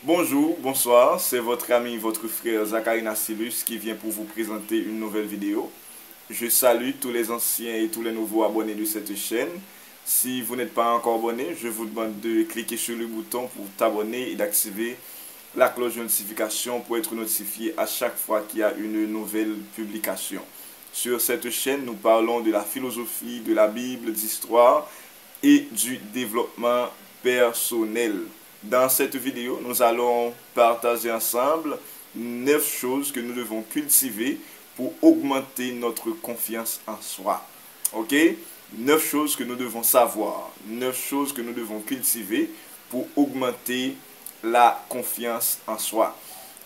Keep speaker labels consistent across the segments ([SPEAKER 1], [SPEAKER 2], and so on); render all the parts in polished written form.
[SPEAKER 1] Bonjour, bonsoir, c'est votre ami, votre frère Zachary Nassilus qui vient pour vous présenter une nouvelle vidéo. Je salue tous les anciens et tous les nouveaux abonnés de cette chaîne. Si vous n'êtes pas encore abonné, je vous demande de cliquer sur le bouton pour t'abonner et d'activer la cloche de notification pour être notifié à chaque fois qu'il y a une nouvelle publication. Sur cette chaîne, nous parlons de la philosophie, de la Bible, d'histoire et du développement personnel. Dans cette vidéo, nous allons partager ensemble 9 choses que nous devons cultiver pour augmenter notre confiance en soi. Ok? 9 choses que nous devons savoir, 9 choses que nous devons cultiver pour augmenter la confiance en soi.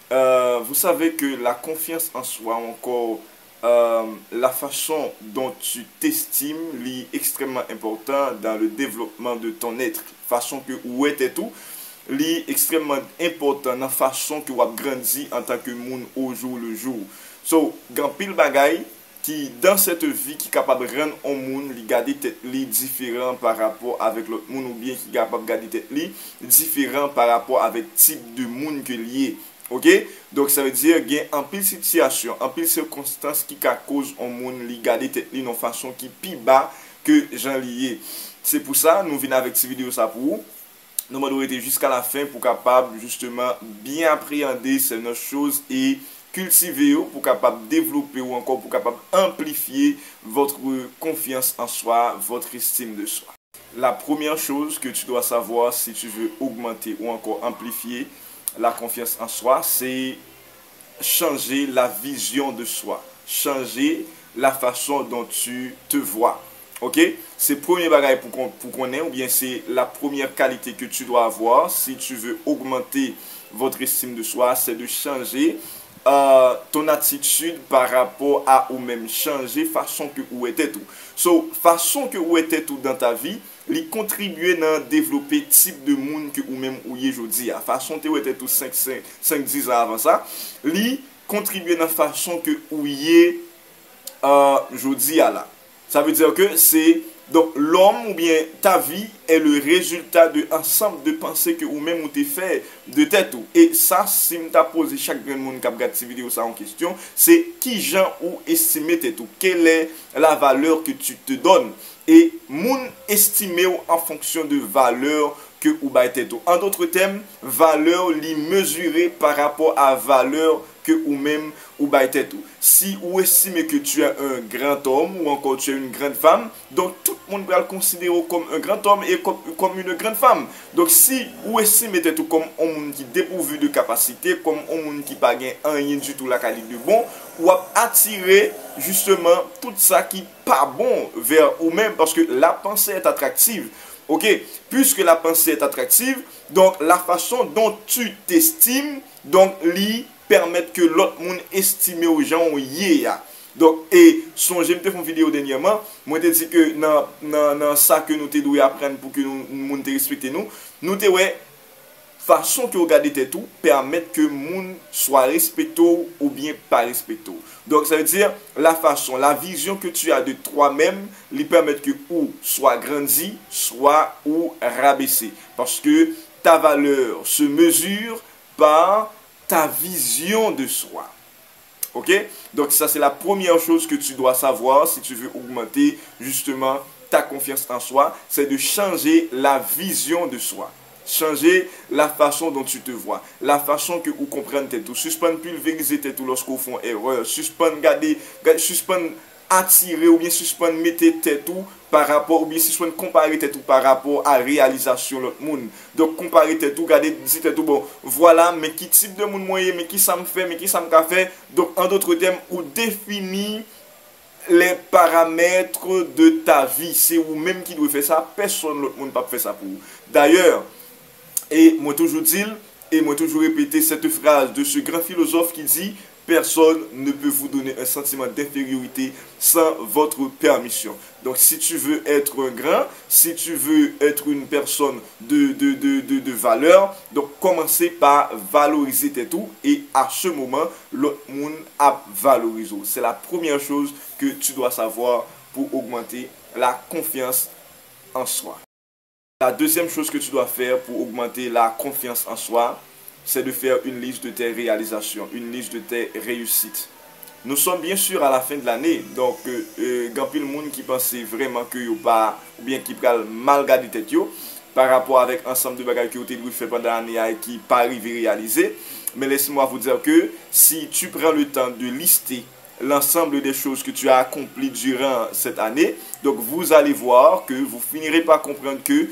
[SPEAKER 1] Vous savez que la confiance en soi, ou encore la façon dont tu t'estimes, est extrêmement important dans le développement de ton être. Façon que où était tout, est extrêmement important dans la façon que vous avez grandi en tant que monde au jour le jour. So, grand pile bagay qui dans cette vie qui est capable de rendre un monde li garder tête li différent par rapport avec l'autre monde, ou bien qui est capable de garder tête li différent par rapport avec type de monde que lié. OK? Donc ça veut dire qu'il y a en pile situation, en pile circonstances qui cause un monde li garder tête li d'une façon qui pi bas que j'en lié. C'est pour ça nous venons avec cette vidéo ça pour vous. Nous m'avons été jusqu'à la fin pour capable justement bien appréhender ces 9 choses et cultiver pour capable développer ou encore pour capable amplifier votre confiance en soi, votre estime de soi. La première chose que tu dois savoir si tu veux augmenter ou encore amplifier la confiance en soi, c'est changer la vision de soi, changer la façon dont tu te vois. Ok? C'est le premier bagage pour qu'on ait, ou bien c'est la première qualité que tu dois avoir si tu veux augmenter votre estime de soi, c'est de changer ton attitude par rapport à ou même changer façon que ou était tout. So, façon que ou était tout dans ta vie, li contribuer à développer type de monde que ou même ou y aujourd'hui. Façon que ou était tout 5-10 ans avant ça, li contribuer dans façon que ou y aujourd'hui là. Ça veut dire que c'est donc l'homme ou bien ta vie est le résultat de ensemble de pensées que ou même ou t'es fait de tête ou. Et ça, si tu as posé chaque grand monde qui a regardé cette vidéo ça en question, c'est qui gens ou estimer tête ou. Quelle est la valeur que tu te donnes. Et moun estimer ou en fonction de valeur que ou ba tête ou. En d'autres termes, valeur li mesurée par rapport à valeur que ou même ou ba tête ou. Si ou estime que tu es un grand homme ou encore tu es une grande femme, donc tout le monde va le considérer comme un grand homme et comme une grande femme. Donc si ou estime tête ou comme un monde qui dépourvu de capacité, comme un monde qui pas gain rien du tout la qualité de bon, ou attirer justement tout ça qui pas bon vers ou même parce que la pensée est attractive. Ok, puisque la pensée est attractive, donc la façon dont tu t'estimes, donc li permettre que l'autre monde estime aux gens yé ya. Donc et songez me fait une vidéo dernièrement, moi te dit que dans ça que nous te doit apprendre pour que nous monde te respecter nous te ouais façon que regarder tes tout permettre que monde soit respecté ou bien pas respecté. Donc ça veut dire la façon, la vision que tu as de toi-même lui permettre que ou soit grandi, soit ou rabaissé parce que ta valeur se mesure par ta vision de soi. Ok? Donc ça c'est la première chose que tu dois savoir si tu veux augmenter justement ta confiance en soi, c'est de changer la vision de soi. Changer la façon dont tu te vois, la façon que vous comprenez tout, suspendre pulvériser tout lorsqu'on fait erreur, suspendre garder, suspendre attirer ou bien suspendre mettre tout par rapport ou bien suspendre comparer tout par rapport à réalisation l'autre monde. Donc comparer tout, garder dire tout bon, voilà mais qui type de monde moyen, mais qui ça me fait, mais qui ça me fait. Donc en d'autres termes, ou définir les paramètres de ta vie, c'est vous même qui doit faire ça, personne l'autre monde pas faire ça pour vous. D'ailleurs, et moi toujours dit, et moi toujours répéter cette phrase de ce grand philosophe qui dit personne ne peut vous donner un sentiment d'infériorité sans votre permission. Donc si tu veux être un grand, si tu veux être une personne de valeur, donc commencez par valoriser tes tout et à ce moment, l'autre monde a valorisé. C'est la première chose que tu dois savoir pour augmenter la confiance en soi. La deuxième chose que tu dois faire pour augmenter la confiance en soi, c'est de faire une liste de tes réalisations, une liste de tes réussites. Nous sommes bien sûr à la fin de l'année, donc grand pile monde qui pensait vraiment que yo pas ou bien qui pral mal garder tête yo par rapport avec ensemble de bagages que vous avez fait pendant l'année et qui pas arrivé réaliser. Mais laissez-moi vous dire que si tu prends le temps de lister l'ensemble des choses que tu as accomplies durant cette année, donc vous allez voir que vous finirez par comprendre que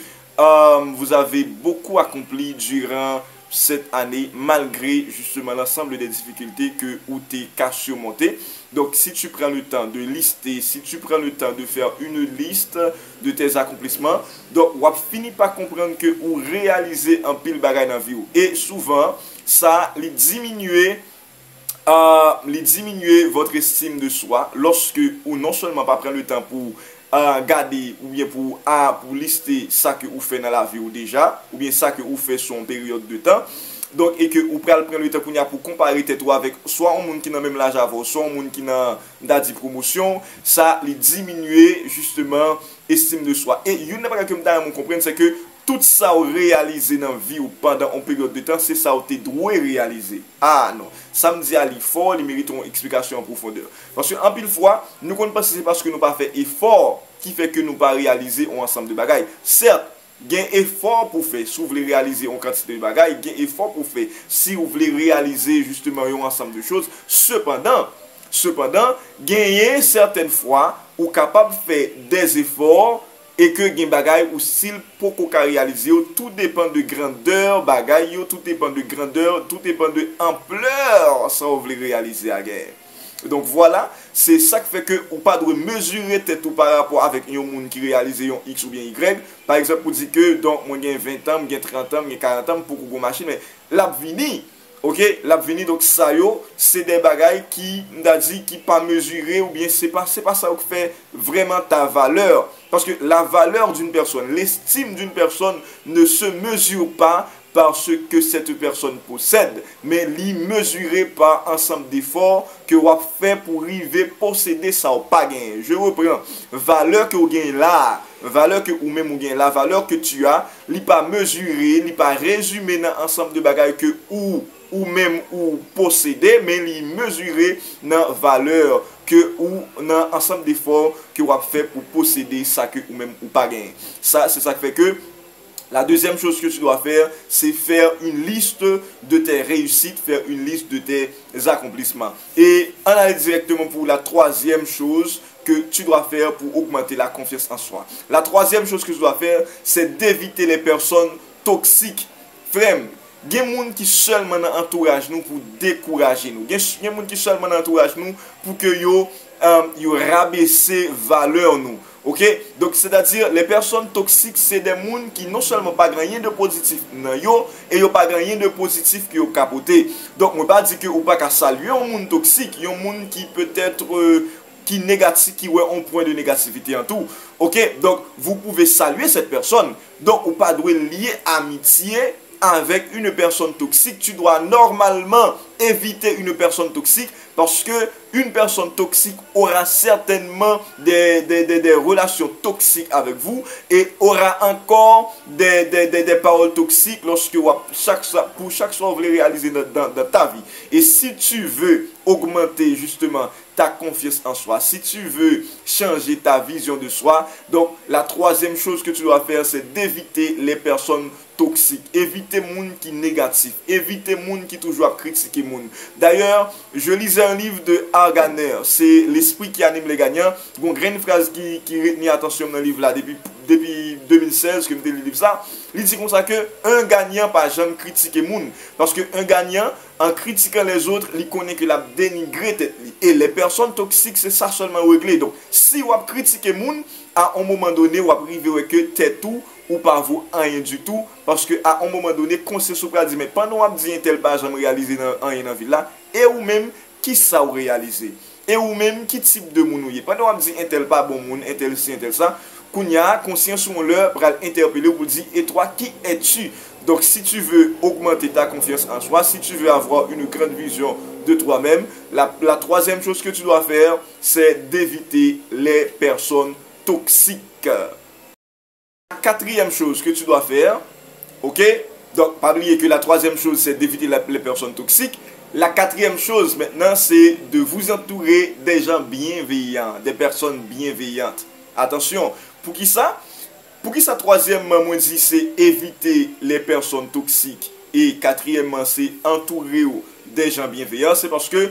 [SPEAKER 1] vous avez beaucoup accompli durant cette année malgré justement l'ensemble des difficultés que ou t'es qu'à surmonter. Donc si tu prends le temps de lister, si tu prends le temps de faire une liste de tes accomplissements, donc on va finir par comprendre que ou réaliser un pile bagay dans la vie. Et souvent ça les diminuer votre estime de soi lorsque ou non seulement pas prendre le temps pour garder ou bien pour lister ça que vous faites dans la vie ou déjà ou bien ça que vous faites sur une période de temps. Donc et que vous prenez le temps pour comparer tête avec soit un monde qui n'a même l'âge avant, soit un monde qui n'a dit promotion, ça les diminuer justement estime de soi. Et une des choses que vous comprendre c'est que tout ça réalisé dans la vie ou pendant une période de temps, c'est ça que tu dois réaliser. Ah non, ça me dit à l'effort, il mérite une explication en profondeur. Parce qu'en pile fois, nous ne pensons pas c'est parce que nous n'avons pas fait effort qui fait que nous n'avons pas réalisé un ensemble de bagailles. Certes, il y a un effort pour faire si vous voulez réaliser une quantité de bagailles, il y a un effort pour faire si vous voulez réaliser justement un ensemble de choses. Cependant, gagner certaines fois, ou capable de faire des efforts et que gen bagay ou s'il pour qu'on réaliser, tout dépend de grandeur bagay, tout dépend de grandeur, tout dépend de ampleur ça vous voulez réaliser à guerre. Donc voilà, c'est ça qui fait que ou pas doit mesurer tête ou par rapport avec un monde qui réalise un X ou bien Y. Par exemple, pour dire que donc moi j'ai 20 ans, j'ai 30 ans, j'ai 40 ans pour une machine, mais l'avenir ok, l'avenir donc ça yo, c'est des bagailles qui n'a dit qui pas mesuré ou bien c'est pas ça qui fait vraiment ta valeur parce que la valeur d'une personne, l'estime d'une personne ne se mesure pas par ce que cette personne possède, mais l'y mesurer par ensemble d'efforts que vous fait pour arriver posséder ça ou pas gagner. Je reprends, valeur que vous gagnez là, valeur que ou même vous gagnez, la valeur que tu as, l'y pas mesuré, l'y pas résumé dans ensemble de bagailles que ou même ou posséder, mais l'y mesurer dans valeur que ou dans ensemble d'efforts que vous fait pour posséder ça que ou même ou pas gagner. Ça c'est ça qui fait que la deuxième chose que tu dois faire, c'est faire une liste de tes réussites, faire une liste de tes accomplissements. Et on allait directement pour la troisième chose que tu dois faire pour augmenter la confiance en soi. La troisième chose que tu dois faire, c'est d'éviter les personnes toxiques. Frère, il y a des gens qui seulement entouragent nous pour décourager nous. Il y a des gens qui seulement entouragent nous pour que yo rabaisser valeur nous. Ok, donc c'est-à-dire les personnes toxiques, c'est des gens qui non seulement pas rien de positif dans yo et yo pas rien de positif qui yo capoté. Donc on pas dire que ou pas qu'à saluer un monde toxique, un monde qui peut-être qui négatif, qui ouais un point de négativité en tout. Ok, donc vous pouvez saluer cette personne. Donc ou pas doit lier amitié avec une personne toxique. Tu dois normalement éviter une personne toxique parce que une personne toxique aura certainement des relations toxiques avec vous et aura encore des paroles toxiques lorsque pour chaque fois vous voulez réaliser dans ta vie. Et si tu veux augmenter justement ta confiance en soi, si tu veux changer ta vision de soi, donc la troisième chose que tu dois faire, c'est d'éviter les personnes toxiques, éviter les gens qui sont négatifs, éviter les gens qui toujours critiquent les gens. D'ailleurs, je lisais un livre de Arganer, c'est l'esprit qui anime les gagnants. Bon, une phrase qui retient attention dans le livre là depuis 2016 que je lis ça. Il dit comme ça que un gagnant pas jamais critiquer les gens parce que un gagnant en critiquant les autres, il connaît que la dénigrer tête et les personnes toxiques c'est ça seulement réglé. Donc si vous critiquez les gens à un moment donné vous arrivez que tête tout ou pas vous rien du tout parce que à un moment donné conscience ou dit mais pendant on dit un tel pas jamais réaliser rien dans vie là et ou même qui ça ou réaliser et ou même qui type de moun ou pendant on dit un tel pas bon moun un tel ci un tel ça kounya conscience ou leur pour interpeller pour dire et toi qui es-tu? Donc si tu veux augmenter ta confiance en soi, si tu veux avoir une grande vision de toi-même, la troisième chose que tu dois faire, c'est d'éviter les personnes toxiques. La quatrième chose que tu dois faire, ok? Donc, pas oublier que la troisième chose, c'est d'éviter les personnes toxiques. La quatrième chose, maintenant, c'est de vous entourer des gens bienveillants, des personnes bienveillantes. Attention, pour qui ça? Pour qui ça, troisièmement, moi, dit, c'est éviter les personnes toxiques. Et quatrièmement, c'est entourer des gens bienveillants. C'est parce que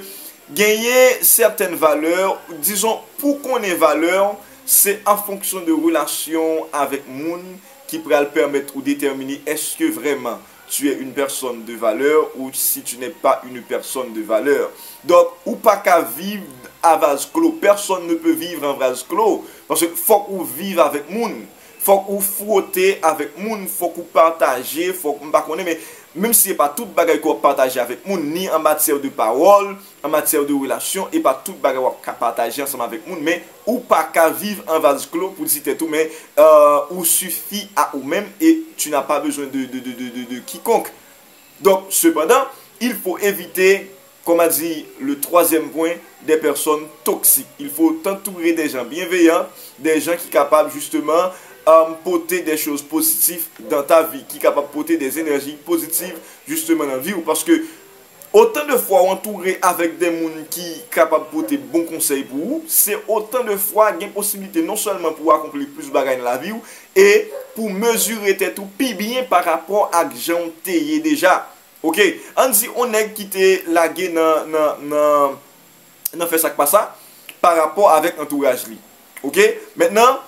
[SPEAKER 1] gagner certaines valeurs, disons, pour qu'on ait valeur, c'est en fonction de relations avec monde qui pourra le permettre ou déterminer est-ce que vraiment tu es une personne de valeur ou si tu n'es pas une personne de valeur. Donc, ou pas qu'à vivre à vase clos. Personne ne peut vivre en vase clos. Parce que faut qu'on vive avec monde. Faut qu'on frotter avec monde. Faut qu'on partage. Faut qu'on pas connaître. Mais même si ce n'est pas toute bagaille qu'on partage avec monde, ni en matière de parole, en matière de relation, et pas toute bagaille qu'on partage ensemble avec monde, mais ou pas qu'à vivre en vase clos pour dire tout, mais ou suffit à vous-même et tu n'as pas besoin de quiconque. Donc, cependant, il faut éviter, comme a dit le troisième point, des personnes toxiques. Il faut t'entourer des gens bienveillants, des gens qui sont capables justement porter des choses positives dans ta vie, qui est capable de porter des énergies positives justement dans la vie. Parce que autant de fois entouré avec des gens qui sont capables de porter bons conseils pour vous, c'est autant de fois qu'il y a une possibilité non seulement pour accomplir plus de bagages dans la vie, et pour mesurer tout plus bien par rapport à ce que vous déjà. Ok, on dit on est quitté la guerre dans fait ça que pas ça par rapport avec l'entourage. Ok, maintenant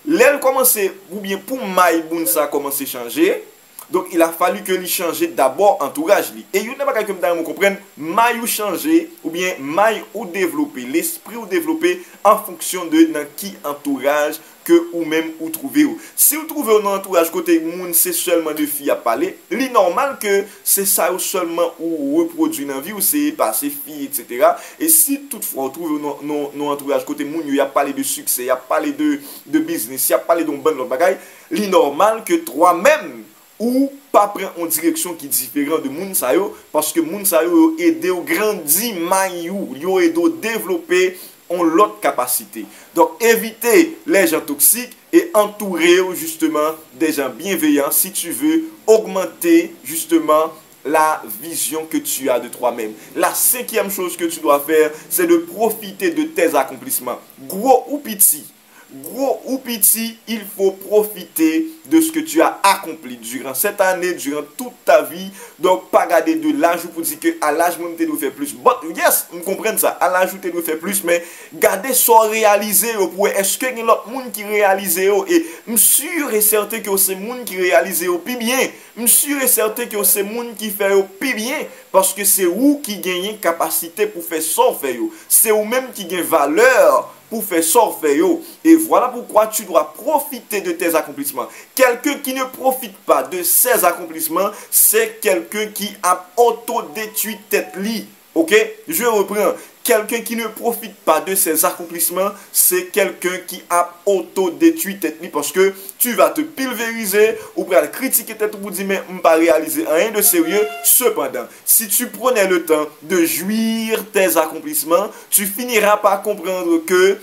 [SPEAKER 1] l'aile commencé, ou bien pour Maïboun ça a commencé à changer. Donc il a fallu que lui change d'abord entourage. Et il n'y a pas quelqu'un qui comprenne, Maï ou changer, ou bien Maï ou développer, l'esprit ou développer en fonction de dans qui entourage que ou même ou trouver. Si vous trouvez un entourage côté moun, c'est seulement de filles à parler, il est normal que c'est ça ou seulement ou reproduit dans la vie ou c'est passer filles, etc. Et si toutefois vous trouvez un entourage côté moun, il y a parlé de succès, il y a parlé de business, il y a parlé d'un bon bagage, il est normal que toi-même ou pas prendre une direction qui est différente de moun sa yo, parce que moun sa yo aide au grandir maillou, yo aide au développer on l'autre capacité. Donc éviter les gens toxiques et entourer justement des gens bienveillants si tu veux augmenter justement la vision que tu as de toi-même. La cinquième chose que tu dois faire, c'est de profiter de tes accomplissements. Gros ou petit. Gros ou petit, il faut profiter de ce que tu as accompli durant cette année, durant toute ta vie. Donc, pas garder de l'âge pour dire que à l'âge, tu dois faire plus. But, yes, vous comprenez ça. À l'âge, tu dois faire plus, mais garder ça réalisé. Est-ce qu'il y a l'autre monde qui réalise? Et je suis sûr et certain que c'est le monde qui réalise plus bien. Je suis sûr et certain que c'est le monde qui fait plus bien. Parce que c'est vous qui gagnez capacité pour faire ça. C'est vous-même qui gagnez valeur pour faire sortir. Et voilà pourquoi tu dois profiter de tes accomplissements. Quelqu'un qui ne profite pas de ses accomplissements, c'est quelqu'un qui a auto-détruit tête li. Ok? Je reprends. Quelqu'un qui ne profite pas de ses accomplissements, c'est quelqu'un qui a auto-détruit tête li. Parce que tu vas te pulvériser ou pour critiquer tête pour dire mais je ne pas réaliser rien de sérieux. Cependant, si tu prenais le temps de jouir tes accomplissements, tu finiras par comprendre que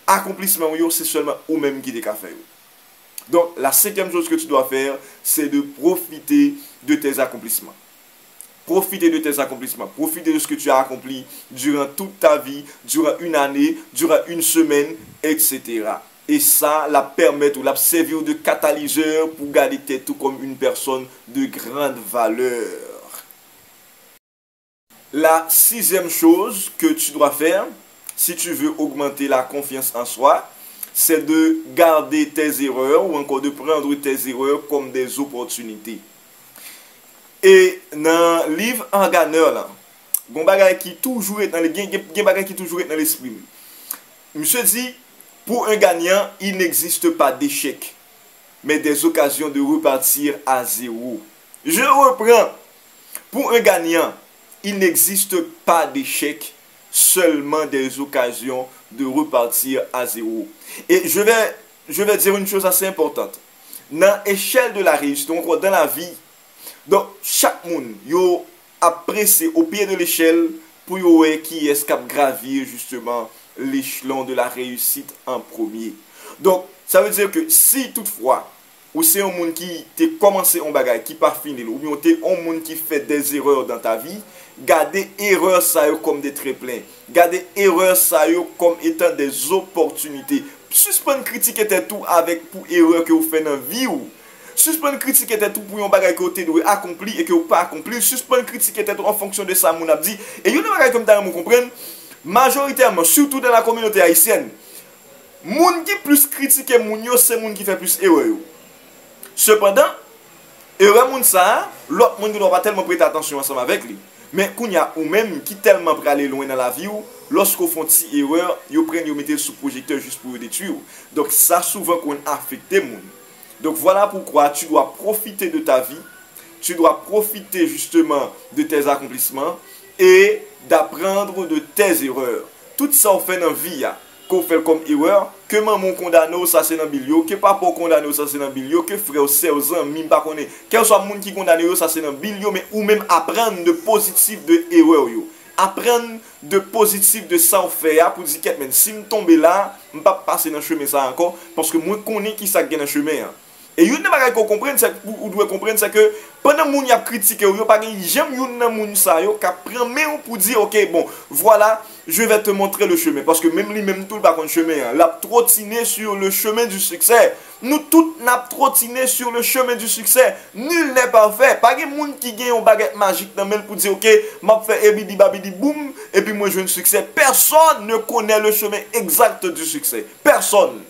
[SPEAKER 1] accomplissement, c'est seulement ou-même qui t'es fait. Donc, la cinquième chose que tu dois faire, c'est de profiter de tes accomplissements. Profiter de tes accomplissements. Profiter de ce que tu as accompli durant toute ta vie, durant une année, durant une semaine, etc. Et ça, la permettre ou la servir de catalyseur pour garder tête tout comme une personne de grande valeur. La sixième chose que tu dois faire, si tu veux augmenter la confiance en soi, c'est de garder tes erreurs ou encore de prendre tes erreurs comme des opportunités. Et dans le livre En Gagneur, là, il y a des choses qui toujours dans l'esprit. Monsieur dit, pour un gagnant, il n'existe pas d'échec, mais des occasions de repartir à zéro. Je reprends. Pour un gagnant, il n'existe pas d'échec, seulement des occasions de repartir à zéro. Et je vais dire une chose assez importante. Dans l'échelle de la réussite, donc dans la vie, donc chaque monde a pressé au pied de l'échelle pour qui est capable de gravir justement l'échelon de la réussite en premier. Donc ça veut dire que si toutefois ou c'est un monde qui t'a commencé un bagage qui pas fini, ou bien t'es un monde qui fait des erreurs dans ta vie, gardez erreurs ça comme des tréplins. Gardez erreurs ça comme étant des opportunités. Suspendre critiquer tout avec pour erreur que vous faites dans la vie ou suspendre critiquer tout pour un bagage que vous avez accompli et que vous pas accompli. Suspendre critiquer tout en fonction de ça mon a dit. Et une bagage comme ça vous comprenez majoritairement surtout dans la communauté haïtienne. Moun qui plus critique moun yo, c'est moun qui fait plus erreur. Cependant, erreur moun ça, l'autre moun qui doit pas tellement prêter attention ensemble avec lui. Mais qu'on y a ou même qui tellement pour aller loin dans la vie ou lorsqu'on font une erreur, yo prennent yo mettent sous projecteur juste pour détruire. Donc ça souvent qu'on affecte moun. Donc voilà pourquoi tu dois profiter de ta vie, tu dois profiter justement de tes accomplissements et d'apprendre de tes erreurs. Tout ça on fait dans la vie qu'on fait comme erreur, que maman condamne ça c'est dans bilio, que papa condamne ça c'est dans bilio, que frère c'est aux amis pas connaît, quel soit monde qui condamne ça c'est dans bilio, mais ou même apprendre de positif de erreur yo. Apprendre de positif de ça on fait pour dire que si me tomber là, me pas passer dans chemin ça encore parce que moi connais qui ça gagne dans chemin. Et une des choses qu'on comprenne, ou doit comprendre, c'est que pendant que vous avez critiqué, vous n'avez jamais eu ça qui prend pour dire, ok, bon, voilà, je vais te montrer le chemin. Parce que même lui, même tout le par chemin, l'a trottiné sur le chemin du succès. Nous tous n'a trottiné sur le chemin du succès. Nul n'est parfait. Pas de monde qui gagne une baguette magique dans pour dire, ok, m'a fait ebidi babidi boum, et puis moi je veux un succès. Personne ne connaît le chemin exact du succès. Personne.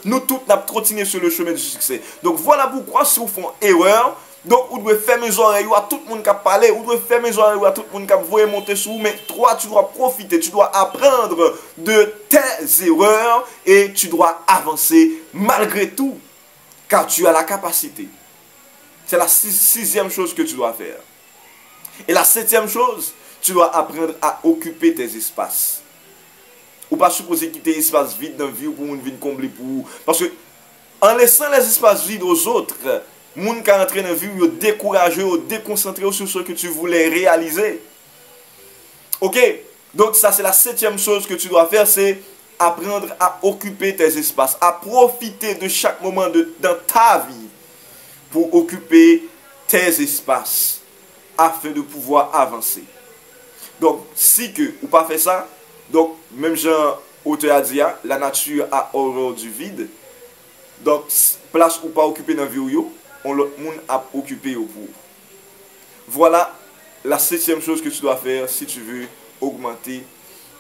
[SPEAKER 1] Nous tous n'avons trottiné sur le chemin du succès. Donc voilà pourquoi si vous faites erreur, donc vous devez faire mes oreilles à tout le monde qui a parlé, vous devez faire mes oreilles à tout le monde qui a voulu monter sur vous, mais toi tu dois profiter, tu dois apprendre de tes erreurs et tu dois avancer malgré tout, car tu as la capacité. C'est la sixième chose que tu dois faire. Et la septième chose, tu dois apprendre à occuper tes espaces. Ou pas supposer quitter l'espace vide dans la vie pour une vie combler pour vous. Parce que en laissant les espaces vides aux autres, moun qui rentre dans la vie, vous découragé, vous déconcentré sur ce que tu voulais réaliser. Ok? Donc ça c'est la septième chose que tu dois faire, c'est apprendre à occuper tes espaces, à profiter de chaque moment dans ta vie pour occuper tes espaces afin de pouvoir avancer. Donc si que ou pas fait ça, donc, même Jean auteur a dit, la nature a horreur du vide. Donc, place ou pas occupé dans la vie, on l'autre monde a occupé au pour. Voilà la septième chose que tu dois faire si tu veux augmenter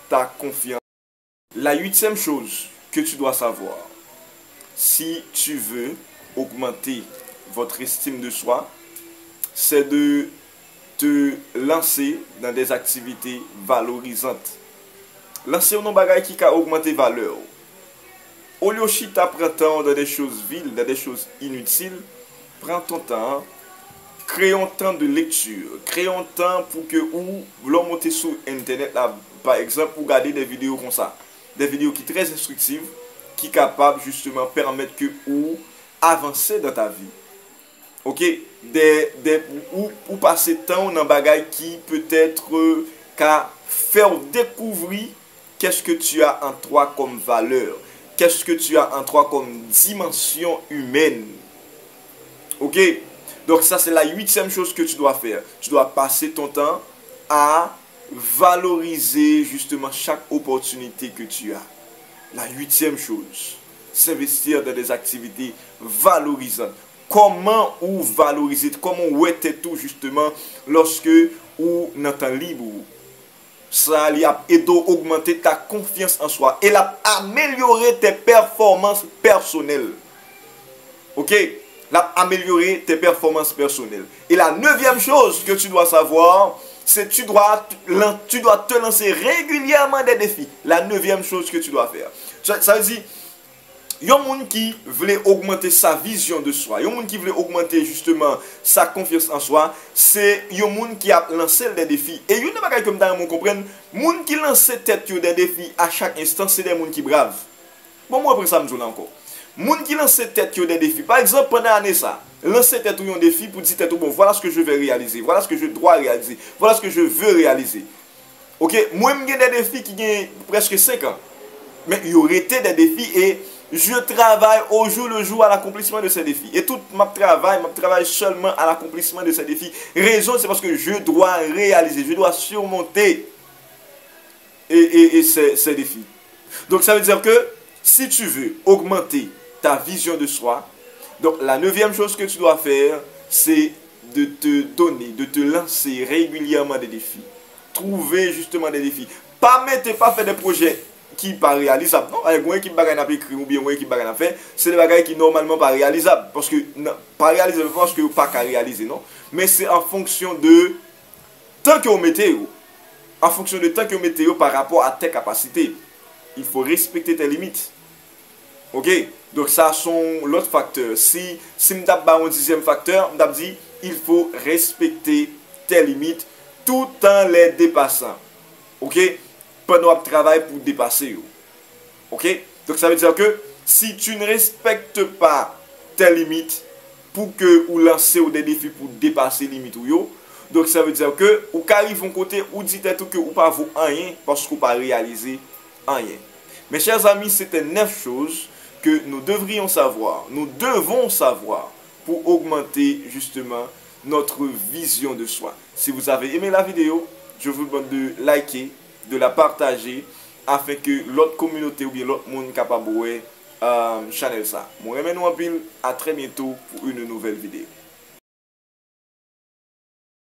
[SPEAKER 1] ta confiance. La huitième chose que tu dois savoir, si tu veux augmenter votre estime de soi, c'est de te lancer dans des activités valorisantes. Lancer un bagage qui a augmenté valeur. Au lieu de t'apprendre dans des choses viles, dans des choses inutiles, prends ton temps, crée un temps de lecture, crée un temps pour que vous montez sur internet là, par exemple, pour regarder des vidéos comme ça, des vidéos qui sont très instructives, qui sont capables justement de permettre que vous avancez dans ta vie. Ok, ou passer temps dans un bagage qui peut-être faire découvrir qu'est-ce que tu as en toi comme valeur? Qu'est-ce que tu as en toi comme dimension humaine? Ok? Donc ça c'est la huitième chose que tu dois faire. Tu dois passer ton temps à valoriser justement chaque opportunité que tu as. La huitième chose, s'investir dans des activités valorisantes. Comment ou valoriser, comment ou être tout justement lorsque ou dans temps libre. Ça a aidé à augmenter ta confiance en soi et à améliorer tes performances personnelles. Ok? Améliorer tes performances personnelles. Et la neuvième chose que tu dois savoir, c'est que tu dois te lancer régulièrement des défis. La neuvième chose que tu dois faire. Ça veut dire, il y a des gens qui veulent augmenter sa vision de soi. Il y a des gens qui veulent augmenter justement sa confiance en soi. C'est des gens qui ont lancé des défis. Et il y a des gens comme ça, vous comprenez, les gens qui lancent des défis à chaque instant, c'est des gens qui bravent. Bon, moi, après ça, je me dis encore. Les gens qui lancent des défis, par exemple, pendant l'année, ça, lancer un défi pour dire, bon, voilà ce que je vais réaliser, voilà ce que je dois réaliser, voilà ce que je veux réaliser. Ok, moi, j'ai des défis qui ont presque 5 ans. Mais il y aurait des défis et Je travaille au jour le jour à l'accomplissement de ces défis. Et tout mon travail seulement à l'accomplissement de ces défis. Raison, c'est parce que je dois réaliser, je dois surmonter ces défis. Donc ça veut dire que si tu veux augmenter ta vision de soi, donc la neuvième chose que tu dois faire, c'est de te donner, de te lancer régulièrement des défis. Trouver justement des défis. Pas faire des projets qui pas réalisables. Non, avec moi qui bagaille n'a pas écrit ou bien moi qui bagaille n'a fait, c'est des bagailles qui normalement pas réalisables. Parce que, non, pas réalisable parce que pas qu'à réaliser, non. Mais c'est en fonction de temps que vous mettez, en fonction de temps que vous mettez par rapport à tes capacités. Il faut respecter tes limites. Ok? Donc ça sont l'autre facteur. Si je tape un dixième facteur, je dit il faut respecter tes limites tout en les dépassant. Ok? Pendant le travail pour dépasser. Ok? Donc ça veut dire que si tu ne respectes pas tes limites pour que ou lancer des défis pour dépasser les limites ou yo, donc ça veut dire que ou qu'arrive un côté ou dit tout que ou pas vaut rien parce qu'on pas réaliser rien. Mes chers amis, c'était 9 choses que nous devrions savoir, nous devons savoir pour augmenter justement notre vision de soi. Si vous avez aimé la vidéo, je vous demande de liker, de la partager afin que l'autre communauté ou bien l'autre monde capable de channel ça. Moi, je vous dis à très bientôt pour une nouvelle vidéo.